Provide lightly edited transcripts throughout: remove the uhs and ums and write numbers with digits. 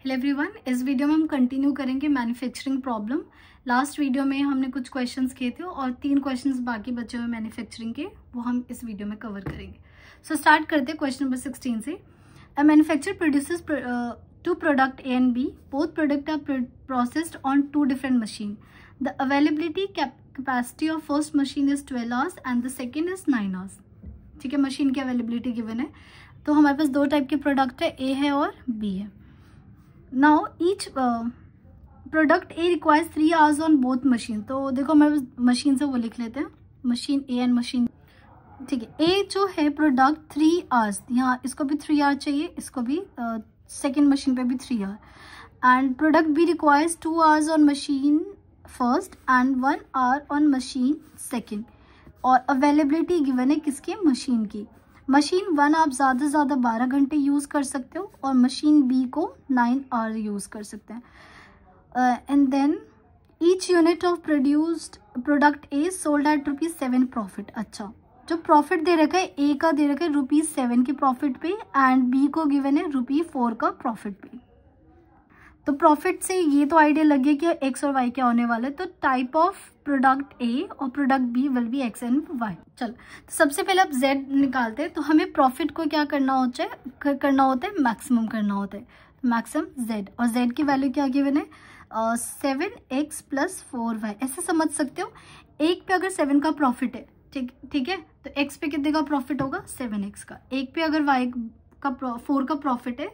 Hello everyone, इस video में हम कंटिन्यू करेंगे मैन्युफैक्चरिंग प्रॉब्लम। लास्ट वीडियो में हमने कुछ क्वेश्चंस किए थे और 3 क्वेश्चंस बाकी बचे हुए मैन्युफैक्चरिंग के, वो हम इस वीडियो में कवर करेंगे। सो स्टार्ट करते हैं क्वेश्चन नंबर 16 से। A manufacturer produces two product A and B. Both products are processed on 2 different machines. The availability capacity of first machine is 12 hours and the second is 9 hours. ठीक है, machine की availability given है। तो हमारे पास 2 type के product है, A है और B है। Now each product A requires 3 hours on both machine. तो देखो हमारे पास मशीन से वो लिख लेते हैं, मशीन A एंड मशीन, ठीक है। A जो है प्रोडक्ट 3 hours, यहाँ इसको भी 3 hours चाहिए, इसको भी सेकेंड मशीन पे भी 3 hours, and product B requires 2 hours on machine first and 1 hour on machine second. और अवेलेबिलिटी गिवन है किसके, मशीन की। मशीन 1 आप ज़्यादा से ज़्यादा 12 घंटे यूज़ कर सकते हो और मशीन B को 9 hour यूज़ कर सकते हैं। And then each unit of produced product A sold at ₹7 profit. अच्छा, जो प्रॉफिट दे रखा है A का दे रखा है ₹7 के प्रॉफिट पे एंड B को गिवन है ₹4 का प्रॉफिट पे। तो प्रॉफिट से ये तो आइडिया लग गया कि एक्स और वाई क्या होने वाला है। तो टाइप ऑफ प्रोडक्ट ए और product B will be X and Y. चलो, तो सबसे पहले आप जेड निकालते हैं। तो हमें प्रॉफिट को क्या करना होता है, मैक्सिमम करना होता है। मैक्सिमम जेड, और जेड की वैल्यू क्या गिवन है, 7x + 4y। ऐसे समझ सकते हो, एक पे अगर 7 का प्रॉफिट है, ठीक है, तो x पे कितने का प्रॉफिट होगा, 7x का। एक पे अगर y का 4 का प्रॉफिट है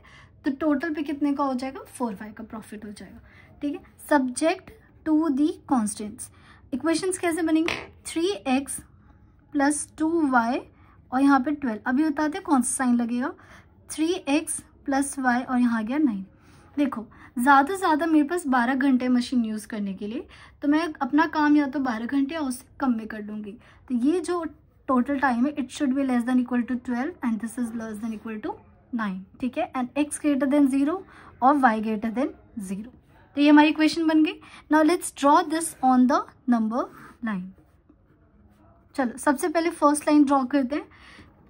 तो टोटल पे कितने का हो जाएगा, 4y का प्रॉफिट हो जाएगा, ठीक है। Subject to the constants. Equations कैसे बनेंगे, 3x + 2y और यहाँ पे 12। अभी बताते हैं कौन सा साइन लगेगा, 3x + y और यहाँ गया 9। देखो ज़्यादा से ज़्यादा मेरे पास 12 घंटे मशीन यूज़ करने के लिए, तो मैं अपना काम या तो 12 घंटे या उससे कम में कर लूँगी। तो ये जो टोटल टाइम है, it should be less than equal to 12 and this is less than equal to 9, ठीक है। एंड x ग्रेटर देन 0 और y ग्रेटर देन 0। तो ये हमारी इक्वेशन बन गई। Now let's draw this on the number line. चलो सबसे पहले फर्स्ट लाइन ड्रॉ करते हैं,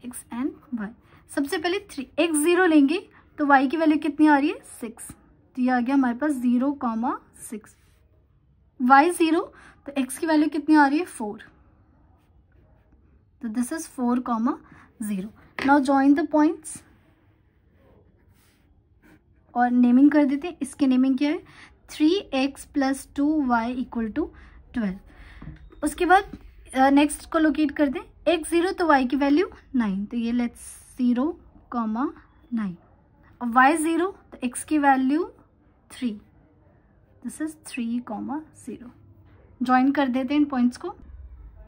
x एंड y। सबसे पहले 3 x 0 लेंगे तो y की वैल्यू कितनी आ रही है, 6। तो ये आ गया हमारे पास 0,6। y 0 तो x की वैल्यू कितनी आ रही है, 4। तो this is 4,0। Now join the points और नेमिंग कर देते हैं। इसके नेमिंग क्या है, 3x + 2y = 12। उसके बाद नेक्स्ट को लोकेट कर दें, x 0 तो y की वैल्यू 9, तो ये लेट्स 0,9 और y 0 तो x की वैल्यू 3, दिस इज 3,0। ज्वाइन कर देते हैं इन पॉइंट्स को।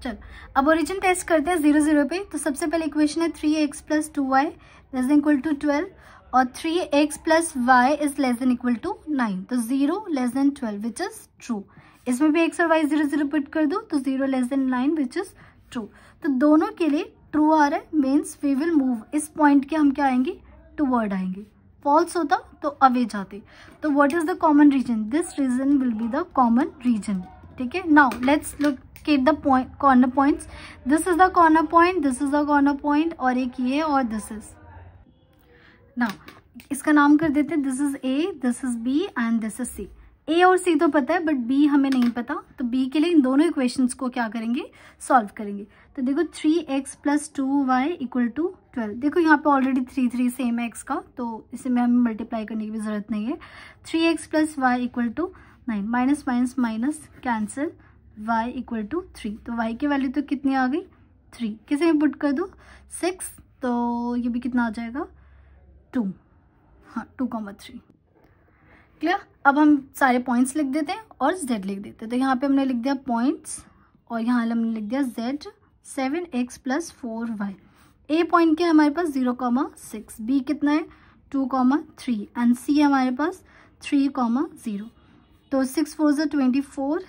चल अब ओरिजिन टेस्ट करते हैं 0 0 पे। तो सबसे पहले इक्वेशन है 3x + 2y = 12 और 3x + y is less than equal to 9। तो 0 less than 12 which is true. इसमें भी x और y 0 0 पुट कर दो तो 0 less than 9 which is true. तो दोनों के लिए ट्रू आ रहा है, मीन्स वी विल मूव। इस पॉइंट के हम क्या आएंगे, टुवर्ड आएंगे। फॉल्स होता तो अवे जाते। तो what is the common region, this region will be the common region, ठीक है। Now let's locate the point, corner points. This is the corner point, this is the corner point और एक ये और दिस इज। नाउ इसका नाम कर देते हैं, this is A, this is B and this is C. A और सी तो पता है बट बी हमें नहीं पता, तो बी के लिए इन दोनों इक्वेशंस को क्या करेंगे, सॉल्व करेंगे। तो देखो 3x + 2y = 12। देखो यहाँ पे ऑलरेडी 3 सेम है x का, तो इसे में हमें मल्टीप्लाई करने की भी जरूरत नहीं है। 3x + y = 9, minus minus minus cancel, y = 3। तो y की वैल्यू तो कितनी आ गई, 3। किसे में पुट कर दो, 6, तो ये भी कितना आ जाएगा, 2, हाँ 2,3। क्लियर। अब हम सारे पॉइंट्स लिख देते हैं और z लिख देते हैं। तो यहाँ पे हमने लिख दिया पॉइंट्स और यहाँ हमने लिख दिया z, 7x + 4y। a point क्या है हमारे पास, 0,6। b कितना है, 2,3 एंड c हमारे पास 3,0। तो 6 4 = 24,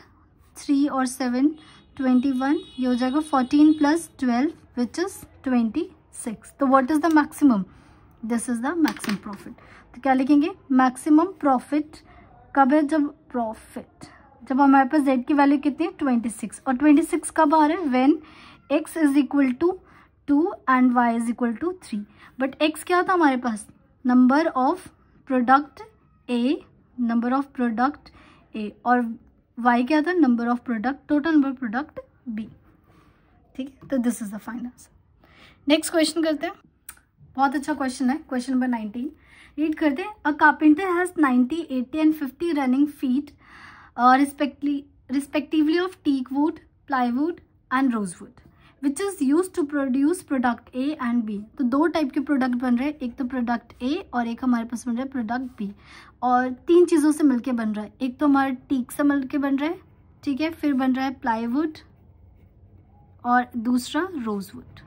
3 और 7 21, ये हो जाएगा 14 + 12 विच इज 26। तो what is the maximum, this is the maximum profit. तो क्या लिखेंगे, मैक्सिमम प्रॉफिट कब है, जब हमारे पास z की वैल्यू कितनी है, 26। और 26 कब आ रहा है, when x = 2 and y = 3। But x क्या था हमारे पास, number of product A, number of product A, और y क्या था, number of product, total number of product b। ठीक है, तो this is the final answer. Next question करते हैं, बहुत अच्छा क्वेश्चन है, क्वेश्चन नंबर 19 रीड करते हैं। A carpenter has 90, 80 and 50 running feet respectively of teak wood, plywood and rosewood which is use to produce product A and B. तो दो type के प्रोडक्ट बन रहे हैं, एक तो प्रोडक्ट ए और एक हमारे पास बन रहा है प्रोडक्ट बी, और तीन चीज़ों से मिलके बन रहा है। एक तो हमारा टीक से मिलके बन रहा है, ठीक है, फिर बन रहा है प्लाईवुड और दूसरा रोजवुड।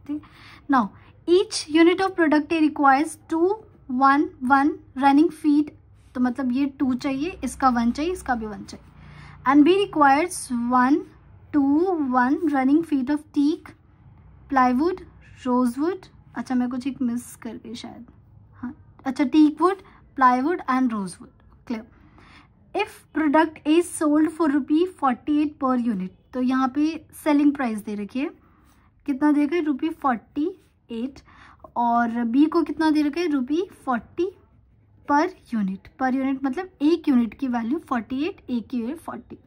ठीक, now each unit of product A requires 2, 1, 1 running feet, तो मतलब ये 2 चाहिए, इसका 1 चाहिए, इसका भी 1 चाहिए, and B requires 1, 2, 1 running feet of teak, plywood, rosewood, अच्छा मैं कुछ एक मिस कर गई शायद, हाँ अच्छा, teak wood, plywood and rosewood, clear. If product A sold for ₹48 per unit, तो यहाँ पे सेलिंग प्राइस दे रखी है, कितना दे रखा है, ₹48, और बी को कितना दे रखा है, ₹40 पर यूनिट मतलब एक यूनिट की वैल्यू 48, एक की value 40।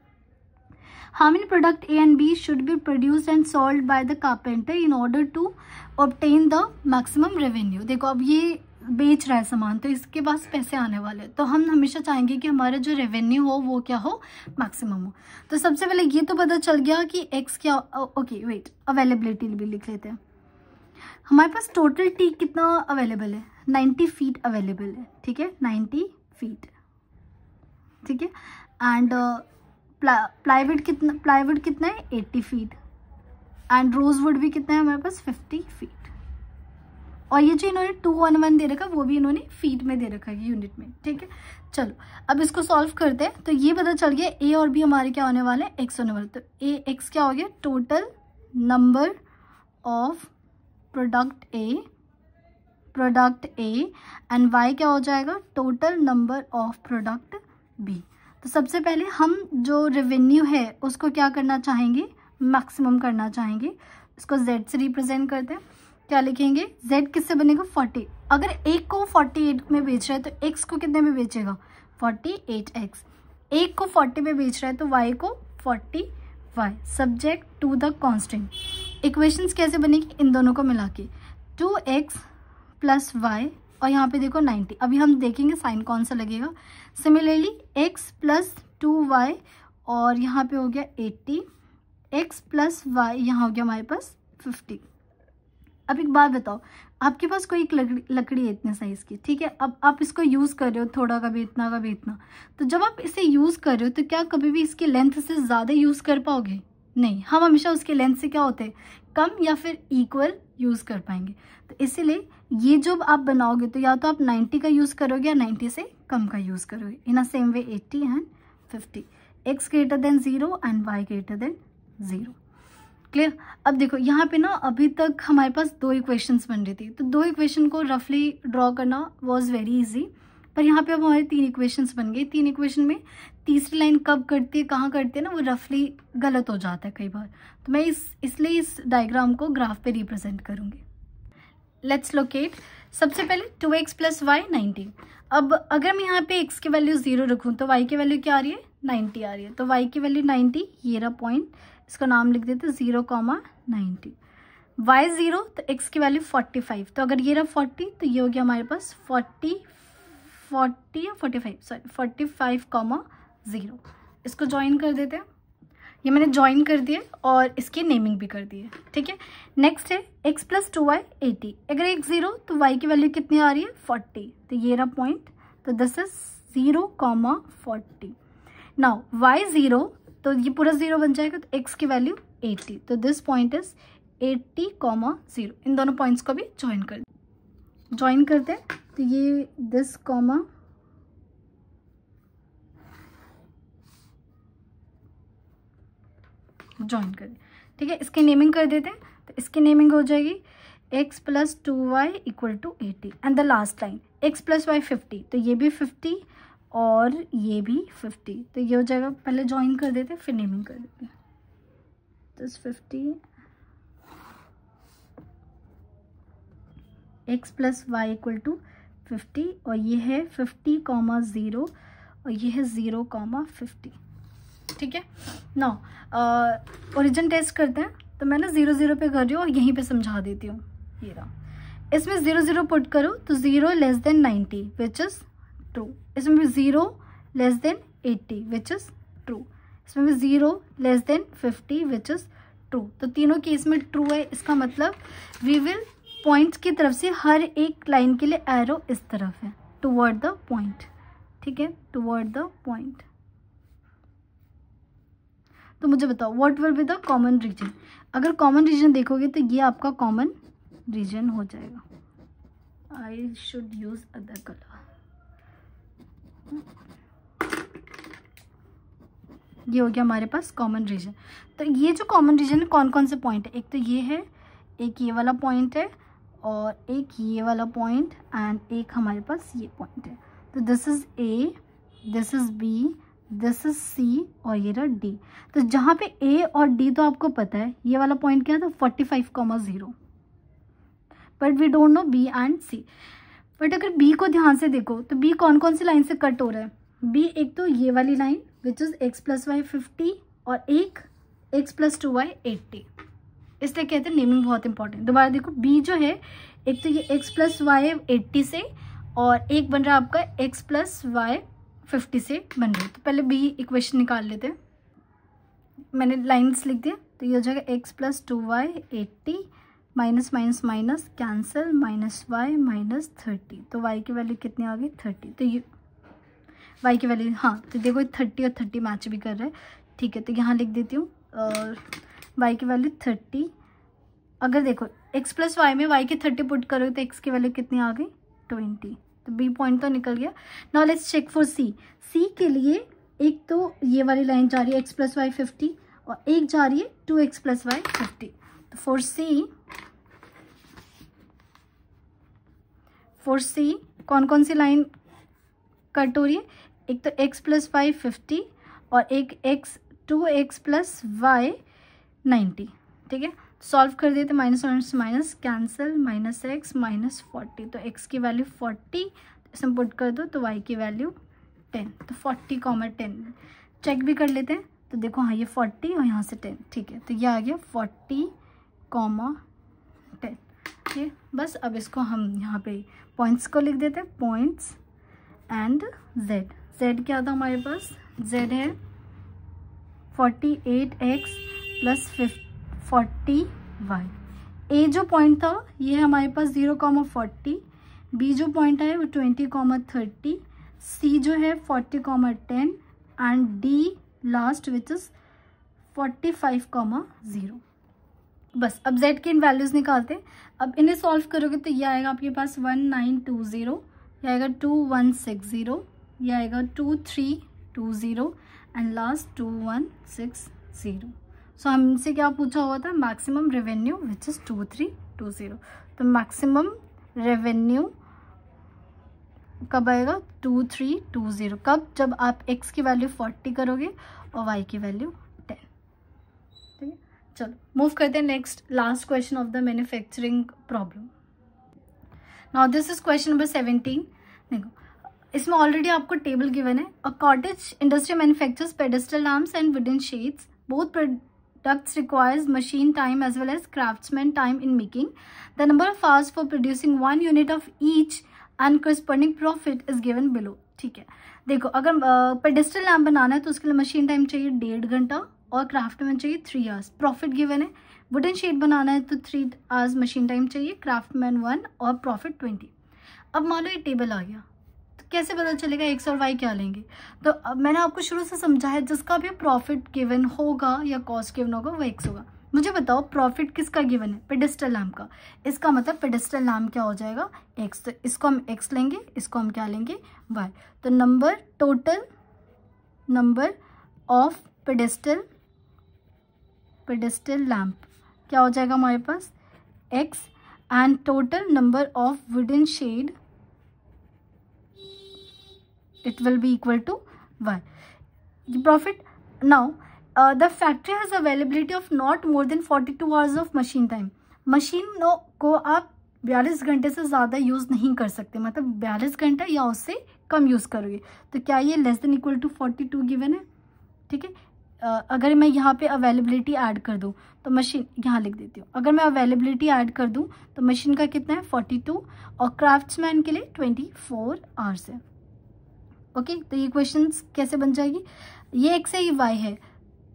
How many product A and B should be produced and sold by the carpenter in order to obtain the maximum revenue? देखो अब ये बेच रहा है सामान, तो इसके पास पैसे आने वाले, तो हम हमेशा चाहेंगे कि हमारा जो रेवेन्यू हो वो क्या हो, मैक्सिमम हो। तो सबसे पहले ये तो पता चल गया कि एक्स क्या, ओके वेट, अवेलेबिलिटी भी लिख लेते हैं। हमारे पास टोटल टी कितना अवेलेबल है, 90 फीट अवेलेबल है, ठीक है, 90 फीट, ठीक है, एंड प्लाईवुड कितना है, 80 फीट, एंड रोजवुड भी कितना है हमारे पास, 50 फीट, और ये जो इन्होंने 211 दे रखा है वो भी इन्होंने फीट में दे रखा है, यूनिट में, ठीक है। चलो अब इसको सॉल्व करते हैं। तो ये पता चल गया ए और बी हमारे क्या होने वाले, एक्स होने वाले, तो ए एक्स क्या हो गया, total number of product A and Y क्या हो जाएगा, total number of product B. तो सबसे पहले हम जो रेवेन्यू है उसको क्या करना चाहेंगे, मैक्सिमम करना चाहेंगे। इसको z से रिप्रेजेंट करते हैं, क्या लिखेंगे, z किससे बनेगा, 40। अगर एक को 48 में बेच रहा है तो x को कितने में बेचेगा, 48x। एक को 40 में बेच रहा है तो y को 40y, subject to the constant. Equations कैसे बनेगी, इन दोनों को मिला के 2x + y, और यहाँ पे देखो 90। अभी हम देखेंगे साइन कौन सा लगेगा। सिमिलरली x + 2y, और यहाँ पे हो गया 80, x + y यहाँ हो गया हमारे पास 50। अब एक बात बताओ, आपके पास कोई एक लकड़ी है इतने साइज़ की, ठीक है, अब आप इसको यूज़ कर रहे हो, थोड़ा कभी इतना, तो जब आप इसे यूज़ कर रहे हो तो क्या कभी भी इसकी लेंथ से ज़्यादा यूज़ कर पाओगे, नहीं, हम हमेशा उसके लेंथ से क्या होते हैं, कम या फिर इक्वल यूज़ कर पाएंगे। तो इसीलिए ये जो आप बनाओगे तो या तो आप 90 का यूज़ करोगे या 90 से कम का यूज़ करोगे। In a same way 80 and 50, x greater than 0 and y greater than 0, clear. अब देखो यहाँ पे ना अभी तक हमारे पास 2 इक्वेशंस बन रही थी, तो 2 इक्वेशन को रफली ड्रॉ करना वाज वेरी इजी, पर यहाँ पे अब हमारे 3 इक्वेशंस बन गई। 3 इक्वेशन में तीसरी लाइन कब करती है, कहाँ करती है ना, वो रफली गलत हो जाता है कई बार, तो मैं इसलिए इस डायग्राम को ग्राफ पे रिप्रेजेंट करूँगी। लेट्स लोकेट, सबसे पहले 2x + y 90। अब अगर मैं यहाँ पे x की वैल्यू 0 रखूँ तो y की वैल्यू क्या आ रही है, 90 आ रही है, तो y की वैल्यू 90, ये रहा पॉइंट, इसका नाम लिख देते 0,90। y 0 तो x की वैल्यू 45, तो अगर ये रहा 40 तो ये हो गया हमारे पास 45,0। इसको ज्वाइन कर देते हैं, ये मैंने ज्वाइन कर दिया और इसकी नेमिंग भी कर दी है, ठीक है। नेक्स्ट है x + 2y 80। अगर x 0 तो y की वैल्यू कितनी आ रही है, 40, तो ये रहा पॉइंट, तो दिस इज 0,40। नाउ y 0 तो ये पूरा 0 बन जाएगा, तो x की वैल्यू 80, तो दिस पॉइंट इज 80,0। इन दोनों पॉइंट्स को भी ज्वाइन करते हैं, तो ये दिस कॉमा ज्वाइन करें, ठीक है। इसकी नेमिंग कर देते हैं, तो इसकी नेमिंग हो जाएगी x + 2y = 80 and the last line x + y 50, तो ये भी 50 और ये भी 50, तो ये हो जाएगा। पहले ज्वाइन कर देते हैं फिर नेमिंग कर देते हैं, तो 50 x + y = 50 और ये है 50,0 और ये है 0,50। ठीक है। नाउ ओरिजिन टेस्ट करते हैं। तो मैं ना 0 0 पे कर रही हूँ और यहीं पे समझा देती हूँ। ये रहा, इसमें 0 0 पुट करो तो 0 less then 90 which is true. इसमें भी 0 less then 80 which is true. इसमें भी 0 less then 50 which is true. तो तीनों केस में ट्रू है। इसका मतलब वी विल पॉइंट्स की तरफ से हर एक लाइन के लिए एरो इस तरफ है, टुवर्ड द पॉइंट। ठीक है, टुवर्ड द पॉइंट। तो मुझे बताओ what will be the common region. अगर कॉमन रीजन देखोगे तो ये आपका कॉमन रीजन हो जाएगा। I should use other colour. ये हो गया हमारे पास कॉमन रीजन। तो ये जो कॉमन रीजन है कौन कौन से पॉइंट है, एक तो ये है, एक ये वाला पॉइंट है और एक ये वाला पॉइंट एंड एक हमारे पास ये पॉइंट है। तो this is A, this is B, this is C और ये रहा डी। तो जहाँ पे ए और डी तो आपको पता है, ये वाला पॉइंट क्या है, तो 45,0, but we don't know B and C. But अगर बी को ध्यान से देखो तो बी कौन कौन सी लाइन से कट हो रहा है। बी एक तो ये वाली line which is x + y 50 और एक x + 2y 80। इसलिए कहते हैं नेमिंग बहुत इंपॉर्टेंट। दोबारा देखो, बी जो है एक तो ये x + y 80 से और एक बन रहा है आपका x + y 50 से बन रहा है। तो पहले बी इक्वेशन निकाल लेते हैं। मैंने लाइन्स लिख दिया। तो ये हो जाएगा x + 2y 80 minus minus minus cancel -y -30। तो y की वैल्यू कितनी आ गई, 30। तो ये y की वैल्यू, हाँ तो देखो 30 और 30 मैच भी कर रहा है। ठीक है, तो यहाँ लिख देती हूँ और y की वैल्यू 30। अगर देखो x + y में y की 30 पुट करोगे तो x की वैल्यू कितनी आ गई, 20। तो b पॉइंट तो निकल गया। Now let's check for c। c के लिए एक तो ये वाली लाइन जा रही है x + y 50 और एक जा रही है 2x + y 50। तो फॉर c कौन कौन सी लाइन कट हो रही है, एक तो x + y 50 और एक 2x + y 90। ठीक है, सॉल्व कर देते, minus minus minus cancel -x -40। तो x की वैल्यू 40, इसमें पुट कर दो तो y की वैल्यू 10। तो 40,10 चेक भी कर लेते हैं। तो देखो हाँ ये 40 और यहाँ से 10। ठीक है, तो ये आ गया 40,10। ठीक है, बस अब इसको हम यहाँ पे पॉइंट्स को लिख देते हैं, पॉइंट्स एंड z क्या था हमारे पास, z है 48x + 40y। a जो पॉइंट था ये है हमारे पास 0,40, b जो पॉइंट है वो 20,30, c जो है 40,10 and d last which is 45,0। बस अब z की इन वैल्यूज निकालते हैं। अब इन्हें सॉल्व करोगे तो ये आएगा आपके पास 1920, ये आएगा 2160, ये आएगा 2320 एंड लास्ट 2160। सो हमसे क्या पूछा हुआ था, मैक्सिमम रेवेन्यू विच इज 2320। तो मैक्सिमम रेवेन्यू कब आएगा, 2320। कब, जब आप x की वैल्यू 40 करोगे और y की वैल्यू 10। ठीक है, चलो मूव करते हैं next last question of the manufacturing problem. Now this is question number 17। देखो इसमें ऑलरेडी आपको टेबल गिवन है। A cottage industry manufactures pedestal lamps and wooden shades. Both products requires machine time as well as craftsman time in making. The number of hours for producing 1 unit of each and corresponding profit is given below. ठीक है, देखो अगर pedestal lamp बनाना है तो उसके लिए machine time चाहिए 1.5 घंटा और क्राफ्टमैन चाहिए 3 आवर्स। प्रॉफिट गिवन है। वुडन शेड बनाना है तो 3 आवर्स मशीन टाइम चाहिए, क्राफ्टमैन 1 और प्रॉफिट 20। अब मान लो ये टेबल आ गया तो कैसे पता चलेगा x और y क्या लेंगे। तो अब मैंने आपको शुरू से समझाया जिसका भी प्रॉफिट गिवन होगा या कॉस्ट गिवन होगा वो x होगा। मुझे बताओ प्रॉफिट किसका गिवन है, पेडेस्टल लैम्प का। इसका मतलब पेडेस्टल लैम्प क्या हो जाएगा, x। तो इसको हम x लेंगे, इसको हम क्या लेंगे, y। तो total number of pedestal lamp क्या हो जाएगा हमारे पास, x and total number of wooden shade it will be equal to y. Profit. Now the factory has availability of not more than 42 hours of machine time. Machine को आप 42 घंटे से ज़्यादा यूज़ नहीं कर सकते, मतलब 42 घंटा या उससे कम यूज़ करोगे। तो क्या ये less than equal to 42 given है, ठीक है। अगर मैं यहाँ पे अवेलेबिलिटी ऐड कर दूँ तो मशीन, यहाँ लिख देती हूँ, अगर मैं अवेलेबिलिटी ऐड कर दूँ तो मशीन का कितना है 42 और क्राफ्ट्समैन के लिए 24 आवर्स है। ओके, तो ये क्वेश्चन कैसे बन जाएगी, ये एक्स है ये वाई है,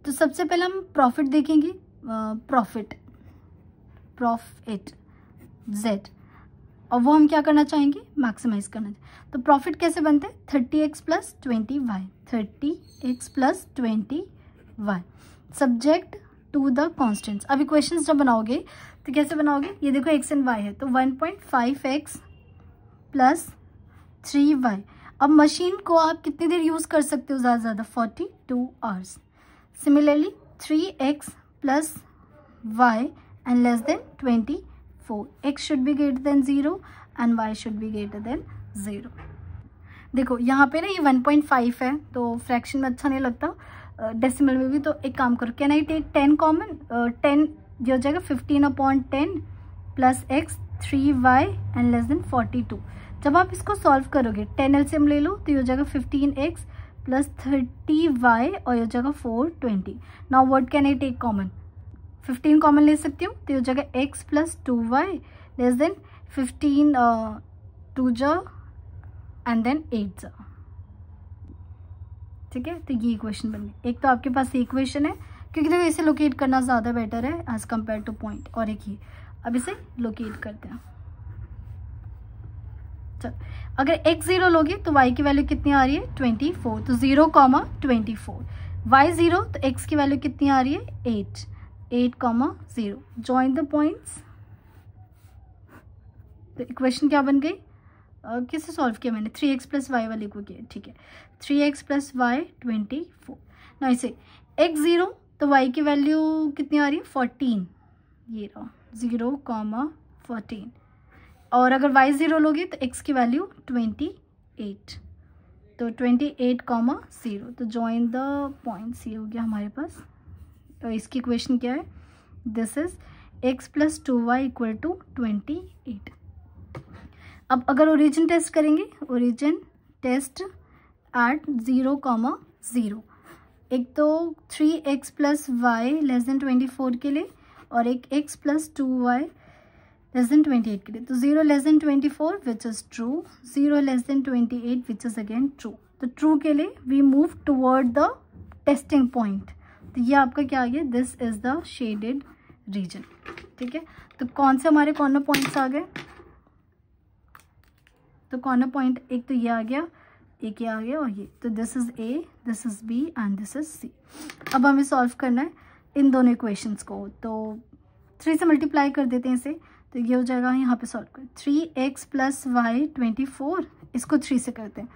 तो सबसे पहले हम प्रॉफिट देखेंगे, प्रॉफिट जेड, और वो हम क्या करना चाहेंगे, मैक्सिमाइज करना चाहिए। तो प्रॉफिट कैसे बनते हैं 30x plus 20y, 30x plus 20y subject to the constants. अभी क्वेश्चंस जब बनाओगे तो कैसे बनाओगे, ये देखो x एंड y है तो 1.5x प्लस 3y। अब मशीन को आप कितनी देर यूज कर सकते हो, ज़्यादा से ज़्यादा 42 hours. Similarly 3x plus y and less than 24, x should be greater than 0 and y should be greater than 0। देखो यहाँ पे ना ये 1.5 है तो फ्रैक्शन में अच्छा नहीं लगता, डेसिमल में भी। तो एक काम करो, कैन आई टेक 10 कॉमन, 10 ये हो जाएगा 15/10 plus x 3y and less than 42। जब आप इसको सॉल्व करोगे 10 एलसीएम ले लो तो ये हो जाएगा 15x प्लस 30y और ये हो जाएगा 420। Now what can I take common, 15 common ले सकती हूँ तो ये हो जाएगा x plus 2y less than 15 2 जा एंड देन 8 जा, ठीक है। तो ये इक्वेशन बन गई। एक तो आपके पास इक्वेशन है, क्योंकि देखो इसे लोकेट करना ज़्यादा बेटर है एज कम्पेयर टू पॉइंट, और एक ही अब इसे लोकेट करते हैं। चल, अगर x 0 लोगे तो y की वैल्यू कितनी आ रही है 24, तो 0,24, y 0 तो x की वैल्यू कितनी आ रही है 8,0। Join the points. तो इक्वेशन क्या बन गई, किसे सॉल्व किया मैंने, 3x प्लस वाई वाले को किया, ठीक है। 3x plus Y 24। ना इसे x 0 तो y की वैल्यू कितनी आ रही है 14, ये रहा 0,14, और अगर y 0 लोगे तो x की वैल्यू 28, तो 28,0। तो जॉइन द पॉइंट्स, ये हो गया हमारे पास। तो इसकी इक्वेशन क्या है, this is x plus 2y equal to 28। अब अगर ओरिजिन टेस्ट करेंगे, ओरिजिन टेस्ट एट 0,0, एक तो 3x plus Y less than 24 के लिए और एक x plus 2y less than 28 के लिए। तो 0 less than 24 which is true, 0 less than 28 which is again true. तो ट्रू के लिए we move toward the testing point. तो ये आपका क्या आ गया, this is the shaded region, ठीक है। तो कौन से हमारे कॉर्नर पॉइंट्स आ गए, तो कॉर्नर पॉइंट एक तो ये आ गया, एक ये आ गया और ये, तो this is A, this is B and this is C. अब हमें सॉल्व करना है इन दोनों इक्वेशंस को, तो 3 से मल्टीप्लाई कर देते हैं इसे, तो ये हो जाएगा यहाँ पे सॉल्व कर 3x प्लस वाई 24, इसको 3 से करते हैं,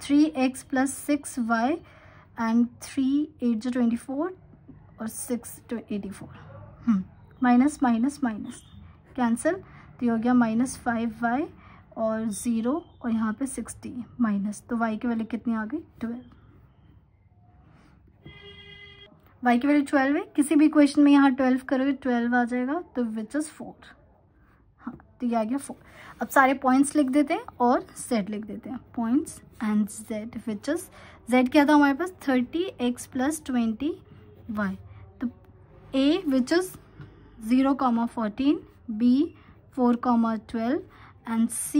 3x प्लस 6y एंड 3 8 जो 24 और 6 to 84, minus minus minus cancel, तो ये हो गया माइनस 5y और 0 और यहाँ पे 60 माइनस, तो y की वैल्यू कितनी आ गई 12, y की वैल्यू 12 है। किसी भी इक्वेशन में यहाँ 12 करोगे 12 आ जाएगा, तो विच इज 4, हाँ तो ये आ गया 4। अब सारे पॉइंट्स लिख देते हैं और z लिख देते हैं, points and z which is, z क्या था हमारे पास 30x प्लस 20y, तो a which is 0,14, b 4,12 and C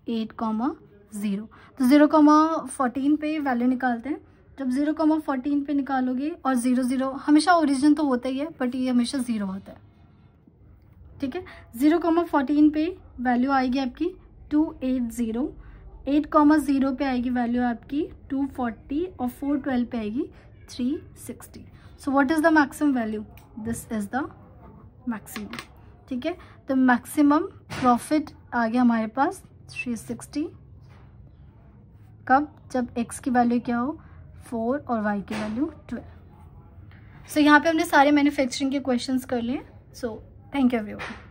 8,0। तो 0,14 पे वैल्यू निकालते हैं। जब 0,14 पे निकालोगे और 0 0 हमेशा ओरिजिन तो होता ही है, बट ये हमेशा 0 होता है, ठीक है। 0,14 पे वैल्यू आएगी आपकी 280, 8,0 पे आएगी वैल्यू आपकी 240 और 412 पे आएगी 360। So what is the maximum value, this is the maximum, ठीक है। तो मैक्सिमम प्रॉफिट आ गया हमारे पास 360, कब, जब x की वैल्यू क्या हो 4 और y की वैल्यू 12। सो यहाँ पे हमने सारे मैन्युफैक्चरिंग के क्वेश्चंस कर लिए। So thank you everyone.